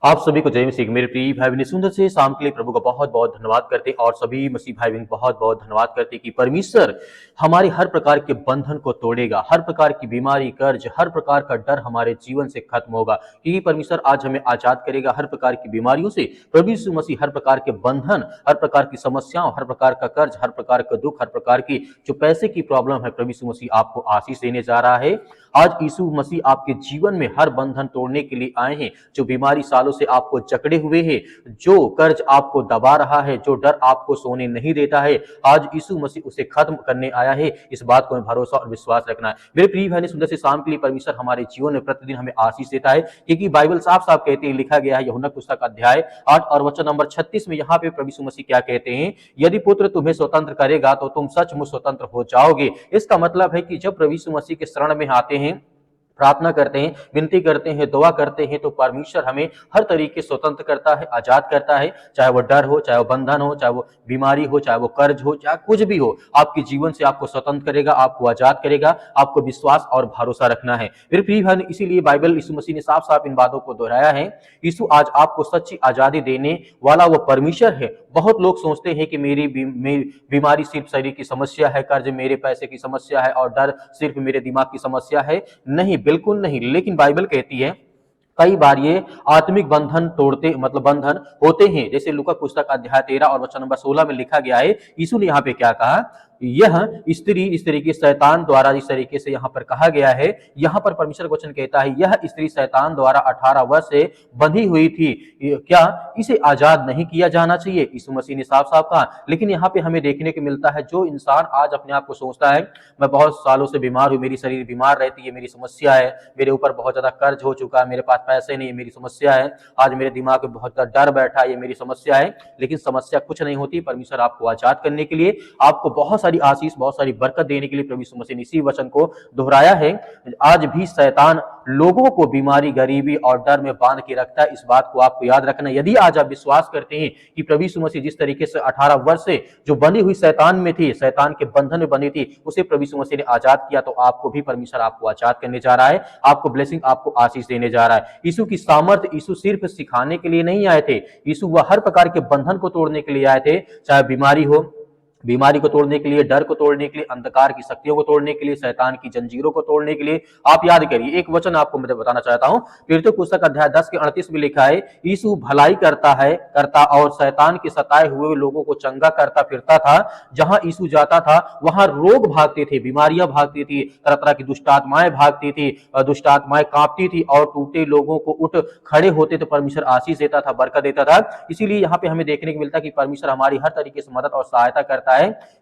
आप सभी को जय मसीह। मेरे प्रिय भाई बहन, सुंदर से शाम के लिए प्रभु का बहुत बहुत धन्यवाद करते हैं और सभी मसीह भाई बहन बहुत बहुत धन्यवाद करते हैं कि परमेश्वर हमारे हर प्रकार के बंधन को तोड़ेगा, हर प्रकार की बीमारी, कर्ज, हर प्रकार का डर हमारे जीवन से खत्म होगा, क्योंकि परमेश्वर आज हमें आजाद करेगा हर प्रकार की बीमारियों से। प्रभु यीशु मसीह हर प्रकार के बंधन, हर प्रकार की समस्याओं, हर प्रकार का कर्ज, हर प्रकार का दुख, हर प्रकार की जो पैसे की प्रॉब्लम है, प्रभु यीशु मसीह आपको आशीष देने जा रहा है। आज यीशु मसीह आपके जीवन में हर बंधन तोड़ने के लिए आए हैं। जो बीमारी सालों से आपको जकड़े हुए है, जो कर्ज आपको दबा रहा है, जो डर आपको सोने नहीं देता है, आज यीशु मसीह उसे खत्म करने आया है। इस बात को भरोसा और विश्वास रखना है। मेरे प्रिय भाई, सुंदर से शाम के लिए परमेश्वर हमारे जीवन में प्रतिदिन हमें आशीष देता है, क्योंकि बाइबल साफ साफ कहती है, लिखा गया है यूहन्ना पुस्तक अध्याय 8 और वचन नंबर 36 में। यहाँ पे प्रभु यीशु मसीह क्या कहते हैं, यदि पुत्र तुम्हें स्वतंत्र करेगा तो तुम सचमुच स्वतंत्र हो जाओगे। इसका मतलब है कि जब प्रभु यीशु मसीह के शरण में आते हैं, प्रार्थना करते हैं, विनती करते हैं, दुआ करते हैं, तो परमेश्वर हमें हर तरीके स्वतंत्र करता है, आजाद करता है। चाहे वो डर हो, चाहे वो बंधन हो, चाहे वो बीमारी हो, चाहे वो कर्ज हो, चाहे कुछ भी हो, आपके जीवन से आपको स्वतंत्र करेगा, आपको आजाद करेगा। आपको विश्वास और भरोसा रखना है। फिर प्रिय भाई, इसीलिए बाइबल यीशु मसीह ने साफ साफ इन बातों को दोहराया है। यीशु आज आपको सच्ची आजादी देने वाला वो परमेश्वर है। बहुत लोग सोचते हैं कि मेरी बीमारी सिर्फ शरीर की समस्या है, कर्ज मेरे पैसे की समस्या है और डर सिर्फ मेरे दिमाग की समस्या है। नहीं, बिल्कुल नहीं। लेकिन बाइबल कहती है कई बार ये आत्मिक बंधन तोड़ते, मतलब बंधन होते हैं। जैसे लूका पुस्तक अध्याय 13 और वचन नंबर 16 में लिखा गया है, यीशु ने यहाँ पे क्या कहा, यह स्त्री इस तरीके शैतान द्वारा, इस तरीके से यहाँ पर कहा गया है, यहाँ पर परमेश्वर वचन कहता है, यह स्त्री शैतान द्वारा 18 वर्ष से बंधी हुई थी, क्या इसे आजाद नहीं किया जाना चाहिए? यीशु मसीह ने साफ साफ कहा। लेकिन यहाँ पे हमें देखने को मिलता है, जो इंसान आज अपने आप को सोचता है मैं बहुत सालों से बीमार हूँ, मेरी शरीर बीमार रहती है, मेरी समस्या है, मेरे ऊपर बहुत ज्यादा कर्ज हो चुका है, मेरे पास पैसे नहीं है, मेरी समस्या है, आज मेरे दिमाग में बहुत ज्यादा डर बैठा है, ये मेरी समस्या है। लेकिन समस्या कुछ नहीं होती। परमेश्वर आपको आजाद करने के लिए, आपको बहुत सारी आशीष, बहुत सारी बरकत देने के लिए प्रभु यीशु मसीह ने इसी वचन को दोहराया है। आज भी शैतान लोगों को बीमारी, गरीबी और डर में बांध के रखता है। इस बात को आपको याद रखना। यदि आज आप विश्वास करते हैं कि प्रभु यीशु मसीह जिस तरीके से 18 वर्ष से जो बंधी हुई शैतान में थी, शैतान के बंधन में बंधी थी, उसे प्रभु यीशु मसीह ने आजाद किया, तो आपको भी परमेश्वर आपको आजाद करने जा रहा है, आपको ब्लेसिंग, आपको आशीष देने जा रहा है। यीशु की सामर्थ्य, यीशु सिर्फ सिखाने के लिए नहीं आए थे, यीशु वह हर प्रकार के बंधन को तोड़ने के लिए आए थे। चाहे बीमारी हो, बीमारी को तोड़ने के लिए, डर को तोड़ने के लिए, अंधकार की शक्तियों को तोड़ने के लिए, शैतान की जंजीरों को तोड़ने के लिए। आप याद करिए, एक वचन आपको मैं बताना चाहता हूं, पीरतों पुस्तक अध्याय 10 के 38 में लिखा है, यीशु भलाई करता और शैतान के सताए हुए लोगों को चंगा करता फिरता था। जहां यीशु जाता था वहां रोग भागते थे, बीमारियां भागती थी, तरह तरह की दुष्ट आत्माएं भागती थी, दुष्ट आत्माएं कांपती थी और टूटे लोगों को उठ खड़े होते तो परमेश्वर आशीष देता था, बरकत देता था। इसीलिए यहाँ पे हमें देखने को मिलता है कि परमेश्वर हमारी हर तरीके से मदद और सहायता करता है।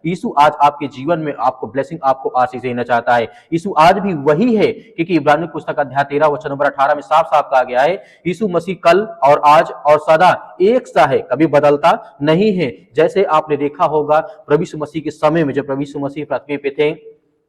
यीशु आज आपके जीवन में आपको ब्लेसिंग, आपको आशीष देना चाहता है। यीशु आज भी वही है, क्योंकि इब्रानियों पुस्तक अध्याय 13 वचन नंबर 18 में साफ साफ कहा गया है, यीशु मसीह कल और आज और सदा एक सा है, कभी बदलता नहीं है। जैसे आपने देखा होगा प्रभु यीशु मसीह के समय में, जब प्रभु यीशु मसीह पृथ्वी पे थे,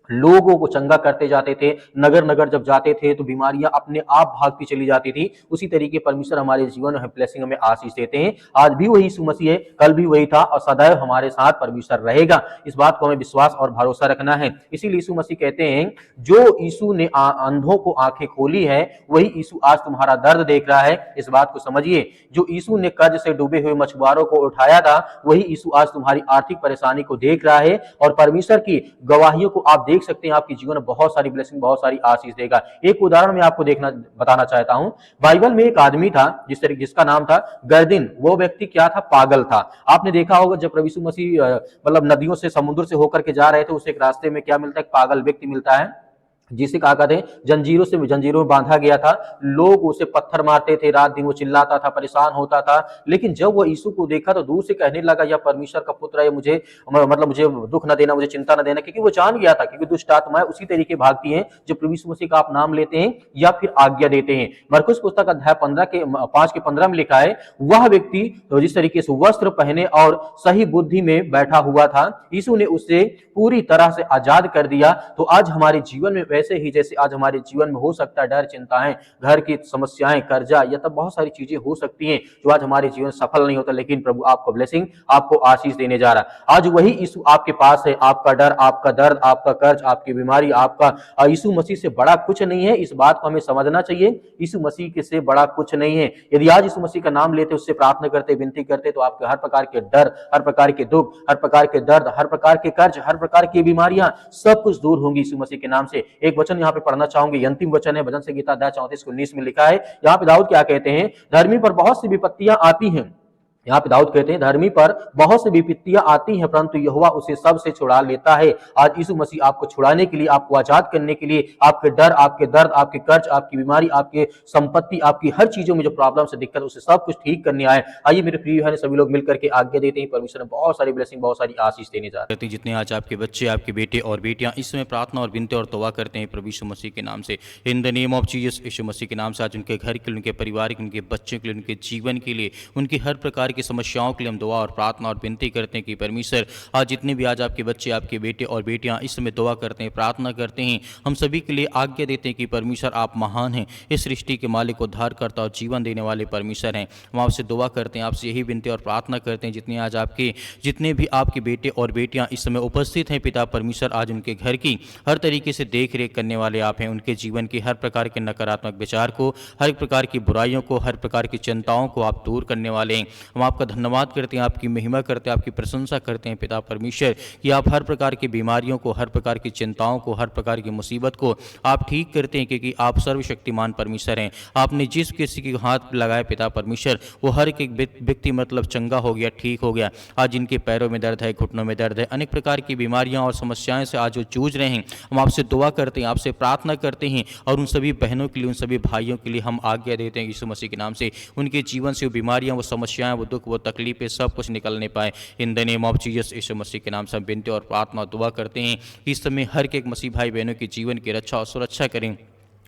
लोगों को चंगा करते जाते थे, नगर नगर जब जाते थे तो बीमारियां अपने आप भागती चली जाती थी। उसी तरीके परमेश्वर हमारे जीवन में ब्लेसिंग, हमें आशीष देते हैं। आज भी वही यीशु मसीह है, कल भी वही था और सदैव हमारे साथ परमेश्वर रहेगा। इस बात को हमें विश्वास और भरोसा रखना है। इसीलिए यीशु मसीह कहते हैं, जो यीशु ने अंधों को आंखें खोली है, वही यीशु आज तुम्हारा दर्द देख रहा है। इस बात को समझिए, जो यीशु ने कर्ज से डूबे हुए मछुआरों को उठाया था, वही यीशु आज तुम्हारी आर्थिक परेशानी को देख रहा है। और परमेश्वर की गवाहियों को आप देख सकते हैं, आपके जीवन में बहुत सारी ब्लेसिंग, बहुत सारी आशीष देगा। एक उदाहरण मैं आपको बताना चाहता हूं। बाइबल में एक आदमी था जिसका नाम था गर्दिन। वो व्यक्ति क्या था? पागल था। आपने देखा होगा जब प्रभु यीशु मसीह मतलब नदियों से, समुद्र से होकर के जा रहे थे, उसे एक रास्ते में क्या मिलता है? पागल व्यक्ति मिलता है, जिसे कहा कहते हैं जंजीरों में बांधा गया था। लोग उसे पत्थर मारते थे, रात दिन वो चिल्लाता था, परेशान होता था। लेकिन जब वो यीशु को देखा तो दूर से कहने लगा, यह परमेश्वर का पुत्र है, मुझे मुझे दुख न देना, मुझे चिंता न देना। क्योंकि वो जान गया था, क्योंकि दुष्ट आत्माएं उसी तरीके भागती हैं जो प्रभु यीशु मसीह का आप नाम लेते हैं या फिर आज्ञा देते हैं। मरकुस पुस्तक अध्याय 5 के 15 में लिखा है, वह व्यक्ति तो जिस तरीके से वस्त्र पहने और सही बुद्धि में बैठा हुआ था, यीशु ने उससे पूरी तरह से आजाद कर दिया। तो आज हमारे जीवन में वैसे ही जैसे आज हमारे जीवन में हो सकता है डर, चिंताएं, घर की समस्याएं, कर्जा या तब बहुत सारी चीजें हो सकती हैं जो आज हमारे जीवन सफल नहीं होता, लेकिन प्रभु आपको ब्लेसिंग, आपको आशीष देने जा रहा है। आज वही यीशु आपके पास है। आपका डर, आपका दर्द, आपका कर्ज, आपकी बीमारी, आपका यीशु मसीह से बड़ा कुछ नहीं है। इस बात को हमें समझना चाहिए। यीशु मसीह के से बड़ा कुछ नहीं है। यदि आज यीशु मसीह का नाम लेते, उससे प्रार्थना करते, विनती करते, तो आपके हर प्रकार के डर, हर प्रकार के दुख, हर प्रकार के दर्द, हर प्रकार के कर्ज, हर प्रकार की बीमारियां सब कुछ दूर होंगी यीशु मसीह के नाम से। एक वचन यहाँ पे पढ़ना चाहूंगी, अंतिम वचन है भजन संहिता 34:19 में लिखा है। यहाँ पे दाऊद क्या कहते हैं, धर्मी पर बहुत सी विपत्तियां आती हैं। यहाँ पे दाऊद कहते हैं, धर्मी पर बहुत सी विपत्तियां आती हैं, परंतु यहोवा उसे सब से छुड़ा लेता है। आज यीशु मसीह आपको छुड़ाने के लिए, आपको आजाद करने के लिए, आपके डर, आपके दर्द, आपके कर्ज, आपकी बीमारी, आपके संपत्ति, आपकी हर चीजों में जो प्रॉब्लम से दिक्कत, उसे सब कुछ ठीक करने आए। आइए मेरे प्रिय भाई, सभी लोग मिलकर के आज्ञा देते हैं। परमेश्वर ने बहुत सारी ब्लेसिंग, बहुत सारी आशीष देने जा रहे हैं। जितने आज आपके बच्चे, आपके बेटे और बेटियां इस समय प्रार्थना और विनती और तौबा करते हैं प्रभु यीशु मसीह के नाम से, in the name of Jesus, यीशु मसीह के नाम से, आज उनके घर के लिए, उनके परिवार के, उनके बच्चों के लिए, उनके जीवन के लिए, उनकी हर प्रकार की समस्याओं के लिए दुआ और प्रार्थना और विनती करते हैं कि परमेश्वर आज जितने भी आज आपके बच्चे, आपके बेटे और बेटियां इस समय दुआ करते हैं, प्रार्थना करते हैं, हम सभी के लिए आज्ञा देते हैं कि परमेश्वर आप महान हैं, इस सृष्टि के मालिक, उद्धारकर्ता और जीवन देने वाले परमेश्वर हैं। हम आपसे दुआ करते हैं, आपसे यही विनती और प्रार्थना करते हैं, जितने भी आपके बेटे और बेटियां इस समय उपस्थित हैं पिता परमेश्वर, आज उनके घर की हर तरीके से देख रेख करने वाले आप हैं। उनके जीवन की हर प्रकार के नकारात्मक विचार को, हर प्रकार की बुराइयों को, हर प्रकार की चिंताओं को आप दूर करने वाले हैं। हम आपका धन्यवाद करते हैं, आपकी महिमा करते हैं, आपकी प्रशंसा करते हैं पिता परमेश्वर कि आप हर प्रकार की बीमारियों को, हर प्रकार की चिंताओं को, हर प्रकार की मुसीबत को आप ठीक करते हैं, क्योंकि आप सर्वशक्तिमान परमेश्वर हैं। आपने जिस किसी के हाथ लगाए पिता परमेश्वर, वो हर एक व्यक्ति मतलब चंगा हो गया, ठीक हो गया। आज इनके पैरों में दर्द है, घुटनों में दर्द है, अनेक प्रकार की बीमारियां और समस्याएं से आज वो जूझ रहे हैं। हम आपसे दुआ करते हैं, आपसे प्रार्थना करते हैं, और उन सभी बहनों के लिए, उन सभी भाइयों के लिए हम आज्ञा देते हैं यीशु मसीह के नाम से, उनके जीवन से वो बीमारियां, वो समस्याएं, वो दुख, वो तकलीफें सब कुछ निकलने पाए। In the name of Jesus, यीशु मसीह के नाम से हम विनती और प्रार्थना दुआ करते हैं कि इस समय हर एक मसीह भाई बहनों के जीवन की रक्षा और सुरक्षा करें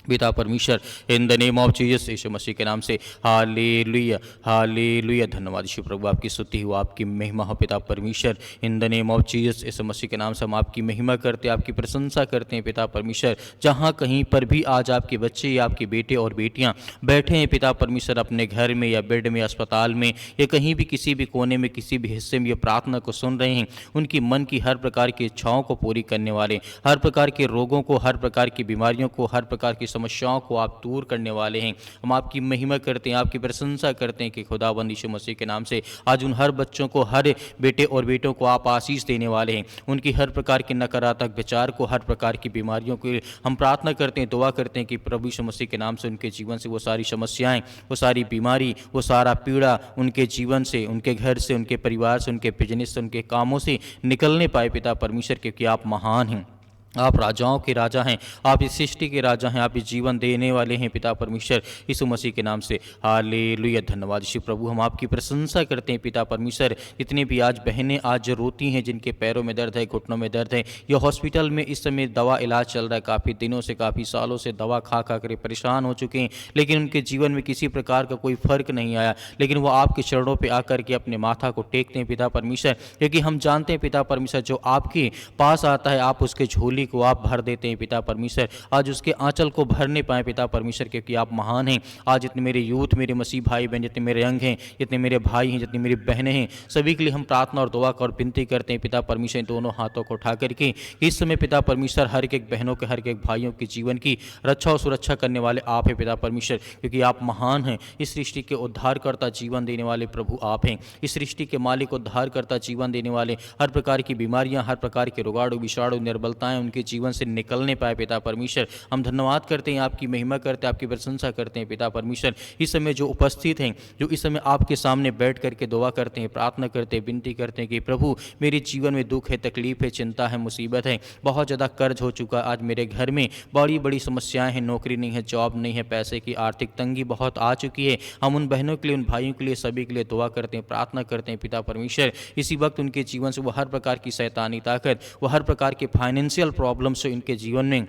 पिता परमेश्वर, in the name of Jesus, यीशु मसीह के नाम से। हालेलुया, हालेलुया। धन्यवाद यीशु प्रभु, आपकी स्तुति हो, आपकी महिमा हो पिता परमेश्वर। In the name of Jesus, यीशु मसीह के नाम से हम आपकी महिमा करते हैं, आपकी प्रशंसा करते हैं पिता परमेश्वर। जहाँ कहीं पर भी आज आपके बच्चे या आपके बेटे और बेटियाँ बैठे हैं पिता परमेश्वर, अपने घर में या बेड में, अस्पताल में या कहीं भी किसी भी कोने में, किसी भी हिस्से में ये प्रार्थना को सुन रहे हैं, उनकी मन की हर प्रकार की इच्छाओं को पूरी करने वाले, हर प्रकार के रोगों को, हर प्रकार की बीमारियों को, हर प्रकार की समस्याओं को आप दूर करने वाले हैं। हम आपकी महिमा करते हैं, आपकी प्रशंसा करते हैं कि खुदाबंद यीशु मसीह के नाम से आज उन हर बच्चों को, हर बेटे और बेटों को आप आशीष देने वाले हैं। उनकी हर प्रकार के नकारात्मक विचार को, हर प्रकार की बीमारियों को हम प्रार्थना करते हैं, दुआ करते हैं कि प्रभु यीशु मसीह के नाम से उनके जीवन से वो सारी समस्याएं, वो सारी बीमारी, वो सारा पीड़ा उनके जीवन से, उनके घर से, उनके परिवार से, उनके बिजनेस से, उनके कामों से निकलने पाए पिता परमेश्वर, क्योंकि आप महान हैं, आप राजाओं के राजा हैं, आप इस सृष्टि के राजा हैं, आप इस जीवन देने वाले हैं पिता परमेश्वर, यीशु मसीह के नाम से। हालेलुया, धन्यवाद यीशु प्रभु, हम आपकी प्रशंसा करते हैं पिता परमेश्वर। जितने भी आज बहनें आज रोती हैं, जिनके पैरों में दर्द है, घुटनों में दर्द है, या हॉस्पिटल में इस समय दवा इलाज चल रहा है, काफ़ी दिनों से, काफ़ी सालों से दवा खा खा कर परेशान हो चुके हैं, लेकिन उनके जीवन में किसी प्रकार का कोई फर्क नहीं आया, लेकिन वो आपके चरणों पर आकर के अपने माथा को टेकते हैं पिता परमेश्वर, क्योंकि हम जानते हैं पिता परमेश्वर, जो आपके पास आता है आप उसके झोली को आप भर देते हैं पिता परमेश्वर। आज उसके आंचल को भरने पाए पिता परमेश्वर, क्योंकि आप महान हैं। आज जितने मेरे यूथ, मेरे मसीह भाई बहन, जितने मेरे अंग हैं, जितने मेरे भाई हैं, जितनी मेरी बहनें हैं, सभी के लिए हम प्रार्थना और दुआ और विनती करते हैं पिता परमेश्वर, दोनों हाथों को उठा करके इस समय पिता परमेश्वर हर एक बहनों के, हर एक भाइयों के जीवन की रक्षा और सुरक्षा करने वाले आप हैं पिता परमेश्वर, क्योंकि आप महान हैं। इस सृष्टि के उद्धारकर्ता, जीवन देने वाले प्रभु आप हैं। इस सृष्टि के मालिक, उद्धारकर्ता, जीवन देने वाले, हर प्रकार की बीमारियां, हर प्रकार के रोगाणु, विषाणु, निर्बलताएं उनके जीवन से निकलने पाए पिता परमेश्वर। हम धन्यवाद करते हैं, आपकी महिमा करते हैं, आपकी प्रशंसा करते हैं पिता परमेश्वर। इस समय जो उपस्थित हैं, जो इस समय आपके सामने बैठ करके दुआ करते हैं, प्रार्थना करते हैं, विनती करते हैं कि प्रभु मेरे जीवन में दुख है, तकलीफ है, चिंता है, मुसीबत है, बहुत ज़्यादा कर्ज हो चुका, आज मेरे घर में बड़ी बड़ी समस्याएं हैं, नौकरी नहीं है, जॉब नहीं है, पैसे की आर्थिक तंगी बहुत आ चुकी है। हम उन बहनों के लिए, उन भाइयों के लिए, सभी के लिए दुआ करते हैं, प्रार्थना करते हैं पिता परमेश्वर। इसी वक्त उनके जीवन से वो हर प्रकार की शैतानी ताकत, वो हर प्रकार के फाइनेंशियल प्रॉब्लम से इनके जीवन में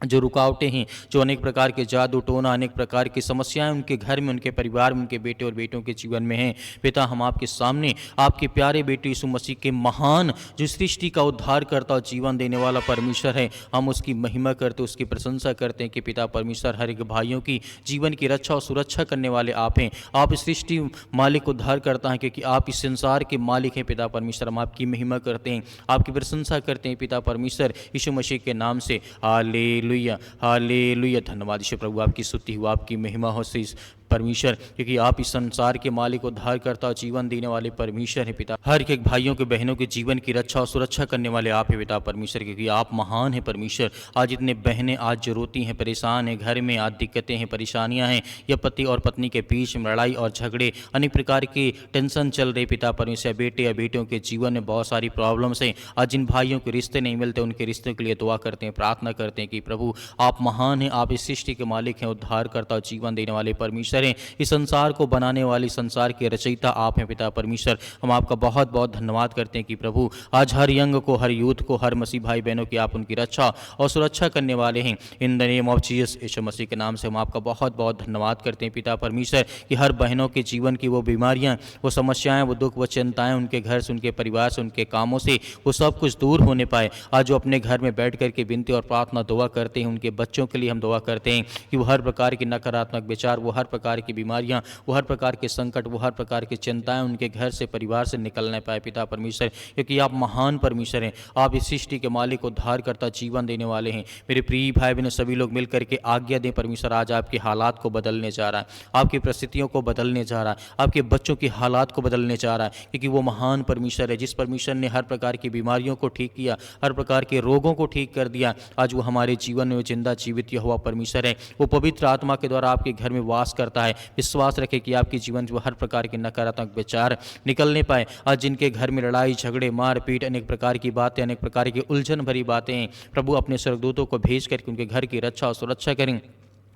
जो रुकावटें हैं, जो अनेक प्रकार के जादू टोना, अनेक प्रकार की समस्याएं उनके घर में, उनके परिवार में, उनके बेटे और बेटों के जीवन में हैं, पिता हम आपके सामने आपके प्यारे बेटे यीशु मसीह के महान, जो सृष्टि का उद्धार करता और जीवन देने वाला परमेश्वर है, हम उसकी महिमा करते, उसकी प्रशंसा करते हैं कि पिता परमेश्वर हर एक भाइयों की जीवन की रक्षा और सुरक्षा करने वाले आप हैं। आप इस सृष्टि मालिक उद्धार करता है, क्योंकि आप इस संसार के मालिक हैं पिता परमेश्वर। हम आपकी महिमा करते हैं, आपकी प्रशंसा करते हैं पिता परमेश्वर यीशु मसीह के नाम से। हालेलुया, हालेलुया। धन्यवाद यीशु प्रभु, आपकी स्तुति हो, आपकी महिमा हो शीश परमेश्वर, क्योंकि आप इस संसार के मालिक, उद्धारकर्ता और जीवन देने वाले परमेश्वर हैं पिता। हर एक भाइयों के बहनों के जीवन की रक्षा और सुरक्षा करने वाले आप हैं पिता परमेश्वर, क्योंकि आप महान हैं परमेश्वर। आज इतने बहनें आज जो रोती हैं, परेशान हैं, घर में आज दिक्कतें हैं, परेशानियां हैं, या पति और पत्नी के बीच में लड़ाई और झगड़े, अनेक प्रकार के टेंशन चल रहे पिता परमेश्वर। बेटे या बेटियों के जीवन में बहुत सारी प्रॉब्लम्स हैं। आज जिन भाइयों के रिश्ते नहीं मिलते, उनके रिश्तों के लिए दुआ करते हैं, प्रार्थना करते हैं कि प्रभु आप महान हैं, आप इस सृष्टि के मालिक हैं, उद्धारकर्ता और जीवन देने वाले परमेश्वर हैं। इस संसार को बनाने वाली, संसार के रचयिता आप हैं पिता परमेश्वर। हम आपका बहुत बहुत धन्यवाद करते हैं कि प्रभु आज हर यंग को, हर यूथ को, हर मसीह भाई बहनों की आप उनकी रक्षा और सुरक्षा करने वाले हैं। In the name of Jesus यीशु मसीह के नाम से हम आपका बहुत बहुत धन्यवाद करते हैं पिता परमेश्वर, कि हर बहनों के जीवन की वो बीमारियां, वो समस्याएं, वो दुख, वो चिंताएं उनके घर से, उनके परिवार से, उनके कामों से वो सब कुछ दूर होने पाए। आज जो अपने घर में बैठ करके विनती और प्रार्थना दुआ करते हैं, उनके बच्चों के लिए हम दुआ करते हैं कि वो हर प्रकार की नकारात्मक विचार, वो हर प्रकार की बीमारियां, वो हर प्रकार के संकट, वो हर प्रकार की चिंताएं उनके घर से, परिवार से निकलने पाए पिता परमेश्वर, क्योंकि आप महान परमेश्वर हैं। आप इस सृष्टि के मालिक, उद्धार करता, जीवन देने वाले हैं। मेरे प्रिय भाई बहनों, सभी लोग मिल करके आज्ञा दें परमेश्वर, आज आपके हालात को बदलने जा रहा है, आपकी परिस्थितियों को बदलने जा रहा है, आपके बच्चों की हालात को बदलने जा रहा है, क्योंकि वो महान परमेश्वर है। जिस परमेश्वर ने हर प्रकार की बीमारियों को ठीक किया, हर प्रकार के रोगों को ठीक कर दिया, आज वो हमारे जीवन में जिंदा जीवित हुआ परमेश्वर है। वो पवित्र आत्मा के द्वारा आपके घर में वास करता है। विश्वास रखें कि आपके जीवन से हर प्रकार के नकारात्मक विचार निकलने पाए। आज जिनके घर में लड़ाई झगड़े, मारपीट, अनेक प्रकार की बातें, अनेक प्रकार की उलझन भरी बातें हैं, प्रभु अपने स्वर्गदूतों को भेज करके उनके घर की रक्षा और सुरक्षा करें,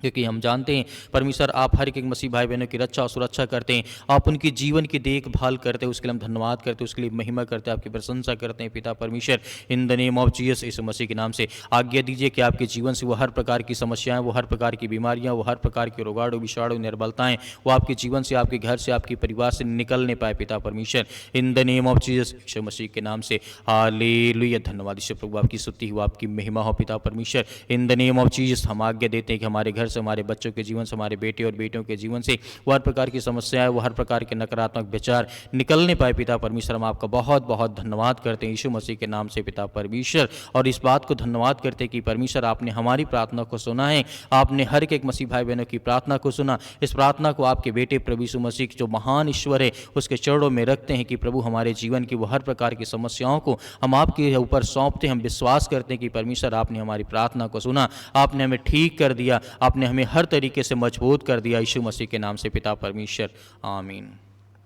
क्योंकि हम जानते हैं परमेश्वर आप हर एक मसीह भाई बहनों की रक्षा और सुरक्षा करते हैं, आप उनकी जीवन की देखभाल करते हैं। उसके लिए हम धन्यवाद करते हैं, उसके लिए महिमा करते हैं, आपकी प्रशंसा करते हैं पिता परमेश्वर। In the name of Jesus यीशु मसीह के नाम से आज्ञा दीजिए कि आपके जीवन से वो हर प्रकार की समस्याएं, वो हर प्रकार की बीमारियां, वो हर प्रकार के रोगाणु, विषाणु, निर्बलताएं, वो आपके जीवन से, आपके घर से, आपके परिवार से निकलने पाए पिता परमेश्वर। In the name of Jesus यीशु मसीह के नाम से हालेलुया। धन्यवाद यीशु प्रभु, आपकी स्तुति हो, आपकी महिमा हो पिता परमेश्वर। In the name of Jesus हम आज्ञा देते हैं कि हमारे घर से, हमारे बच्चों के जीवन से, हमारे बेटे और बेटियों के जीवन से वो हर प्रकार की समस्याएं, वो हर प्रकार के नकारात्मक विचार निकलने पाए पिता परमेश्वर। हम आपका बहुत बहुत धन्यवाद करते हैं यीशु मसीह के नाम से पिता परमेश्वर, और इस बात को धन्यवाद करते हैं कि परमेश्वर आपने हमारी प्रार्थना को सुना है, आपने हर एक मसीह भाई बहनों की प्रार्थना को सुना। इस प्रार्थना को आपके बेटे प्रभु यीशु मसीह जो महान ईश्वर है उसके चरणों में रखते हैं कि प्रभु हमारे जीवन की वो हर प्रकार की समस्याओं को हम आपके ऊपर सौंपते हैं। हम विश्वास करते हैं कि परमेश्वर आपने हमारी प्रार्थना को सुना, आपने हमें ठीक कर दिया, आपने हमें हर तरीके से मजबूत कर दिया यीशु मसीह के नाम से पिता परमेश्वर, आमीन।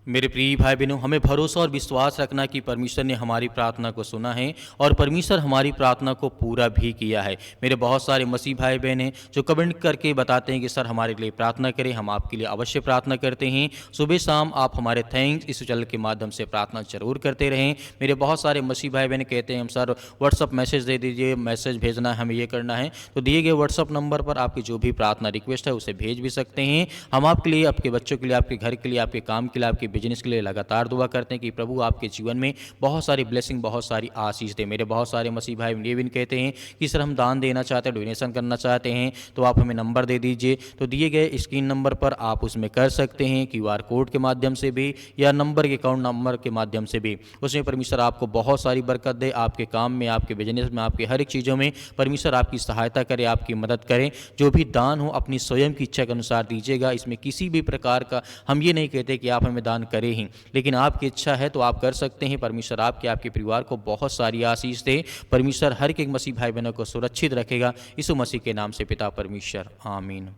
मेरे प्रिय भाई बहनों, हमें भरोसा और विश्वास रखना कि परमेश्वर ने हमारी प्रार्थना को सुना है और परमेश्वर हमारी प्रार्थना को पूरा भी किया है। मेरे बहुत सारे मसीह भाई बहन हैं जो कमेंट करके बताते हैं कि सर हमारे लिए प्रार्थना करें, हम आपके लिए अवश्य प्रार्थना करते हैं। सुबह शाम आप हमारे थैंक्स इस चैनल के माध्यम से प्रार्थना जरूर करते रहें। मेरे बहुत सारे मसीह भाई बहन कहते हैं हम सर व्हाट्सअप मैसेज दे दीजिए, मैसेज भेजना है, हमें ये करना है, तो दिए गए व्हाट्सअप नंबर पर आपकी जो भी प्रार्थना रिक्वेस्ट है उसे भेज भी सकते हैं। हम आपके लिए, आपके बच्चों के लिए, आपके घर के लिए, आपके काम के लिए, आपके बिजनेस के लिए लगातार दुआ करते हैं कि प्रभु आपके जीवन में बहुत सारी ब्लेसिंग, बहुत सारी आशीष दे। मेरे बहुत सारे मसीह भाई ये भी कहते हैं कि सर हम दान देना चाहते हैं, डोनेशन करना चाहते हैं, तो आप हमें नंबर दे दीजिए। तो दिए गए स्क्रीन नंबर पर आप उसमें कर सकते हैं, QR कोड के माध्यम से भी या नंबर के अकाउंट नंबर के माध्यम से भी। उसमें परमेश्वर आपको बहुत सारी बरकत दे, आपके काम में, आपके बिजनेस में, आपके हर एक चीज़ों में परमेश्वर आपकी सहायता करे, आपकी मदद करे। जो भी दान हो अपनी स्वयं की इच्छा के अनुसार दीजिएगा। इसमें किसी भी प्रकार का हम ये नहीं कहते कि आप हमें दान करें ही, लेकिन आपकी इच्छा है तो आप कर सकते हैं। परमेश्वर आपके, आपके परिवार को बहुत सारी आशीष दे। परमेश्वर हर एक मसीह भाई बहनों को सुरक्षित रखेगा। यीशु मसीह के नाम से पिता परमेश्वर, आमीन।